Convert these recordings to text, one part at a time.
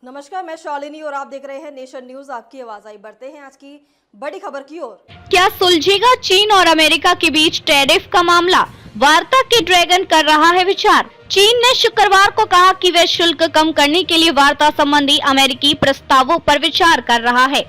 नमस्कार, मैं शालिनी और आप देख रहे हैं नेशन न्यूज। आपकी आवाज आई। बढ़ते हैं आज की बड़ी खबर की ओर। क्या सुलझेगा चीन और अमेरिका के बीच टैरिफ का मामला? वार्ता के ड्रैगन कर रहा है विचार। चीन ने शुक्रवार को कहा कि वह शुल्क कम करने के लिए वार्ता संबंधी अमेरिकी प्रस्तावों पर विचार कर रहा है।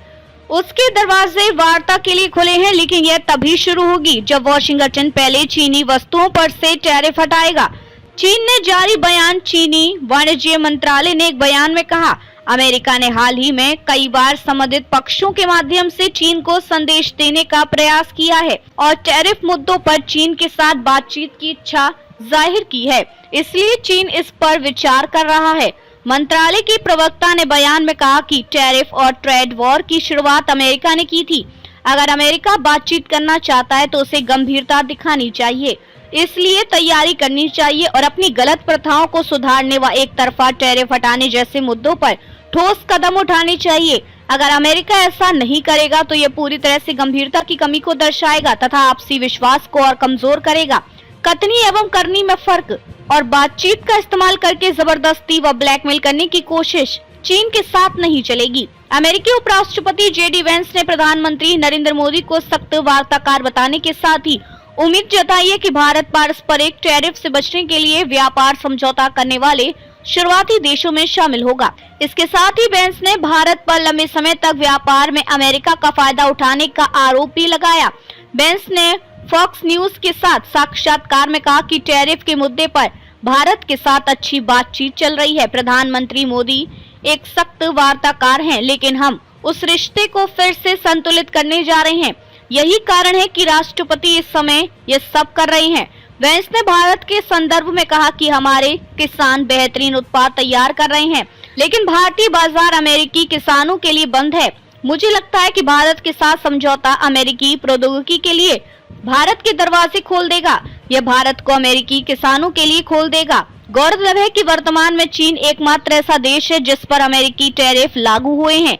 उसके दरवाजे वार्ता के लिए खुले हैं, लेकिन यह तभी शुरू होगी जब वॉशिंगटन पहले चीनी वस्तुओं पर से टैरिफ हटाएगा। चीन ने जारी बयान। चीनी वाणिज्य मंत्रालय ने एक बयान में कहा, अमेरिका ने हाल ही में कई बार संबंधित पक्षों के माध्यम से चीन को संदेश देने का प्रयास किया है और टैरिफ मुद्दों पर चीन के साथ बातचीत की इच्छा जाहिर की है, इसलिए चीन इस पर विचार कर रहा है। मंत्रालय की प्रवक्ता ने बयान में कहा कि टैरिफ और ट्रेड वॉर की शुरुआत अमेरिका ने की थी। अगर अमेरिका बातचीत करना चाहता है तो उसे गंभीरता दिखानी चाहिए, इसलिए तैयारी करनी चाहिए और अपनी गलत प्रथाओं को सुधारने व एक तरफा टैरिफ हटाने जैसे मुद्दों पर ठोस कदम उठाने चाहिए। अगर अमेरिका ऐसा नहीं करेगा तो यह पूरी तरह से गंभीरता की कमी को दर्शाएगा तथा आपसी विश्वास को और कमजोर करेगा। कथनी एवं करनी में फर्क और बातचीत का इस्तेमाल करके जबरदस्ती व ब्लैकमेल करने की कोशिश चीन के साथ नहीं चलेगी। अमेरिकी उपराष्ट्रपति जेडी वेंस ने प्रधानमंत्री नरेंद्र मोदी को सख्त वार्ताकार बताने के साथ ही उम्मीद जताई है कि भारत पारस्परिक टैरिफ से बचने के लिए व्यापार समझौता करने वाले शुरुआती देशों में शामिल होगा। इसके साथ ही वेंस ने भारत पर लंबे समय तक व्यापार में अमेरिका का फायदा उठाने का आरोप भी लगाया। वेंस ने फॉक्स न्यूज के साथ साक्षात्कार में कहा कि टैरिफ के मुद्दे पर भारत के साथ अच्छी बातचीत चल रही है। प्रधानमंत्री मोदी एक सख्त वार्ताकार हैं, लेकिन हम उस रिश्ते को फिर से संतुलित करने जा रहे हैं। यही कारण है कि राष्ट्रपति इस समय ये सब कर रहे हैं। वेंस ने भारत के संदर्भ में कहा कि हमारे किसान बेहतरीन उत्पाद तैयार कर रहे हैं, लेकिन भारतीय बाजार अमेरिकी किसानों के लिए बंद है। मुझे लगता है कि भारत के साथ समझौता अमेरिकी प्रौद्योगिकी के लिए भारत के दरवाजे खोल देगा। यह भारत को अमेरिकी किसानों के लिए खोल देगा। गौरतलब है कि वर्तमान में चीन एकमात्र ऐसा देश है जिस पर अमेरिकी टैरिफ लागू हुए हैं।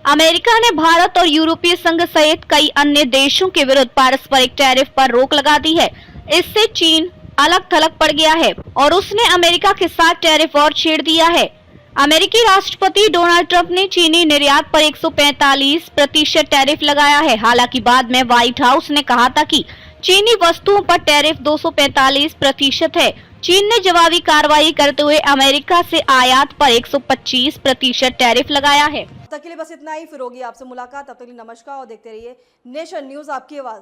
अमेरिका ने भारत और यूरोपीय संघ सहित कई अन्य देशों के विरुद्ध पारस्परिक टैरिफ पर रोक लगा दी है। इससे चीन अलग थलग पड़ गया है और उसने अमेरिका के साथ टैरिफ और छेड़ दिया है। अमेरिकी राष्ट्रपति डोनाल्ड ट्रंप ने चीनी निर्यात पर 145% टैरिफ लगाया है। हालांकि बाद में व्हाइट हाउस ने कहा था कि चीनी वस्तुओं पर टैरिफ 245% है। चीन ने जवाबी कार्रवाई करते हुए अमेरिका से आयात पर 125% टैरिफ लगाया है। तब तक के लिए बस इतना ही। फिर होगी आपसे मुलाकात। तब तक के लिए नमस्कार और देखते रहिए नेशन न्यूज, आपकी आवाज।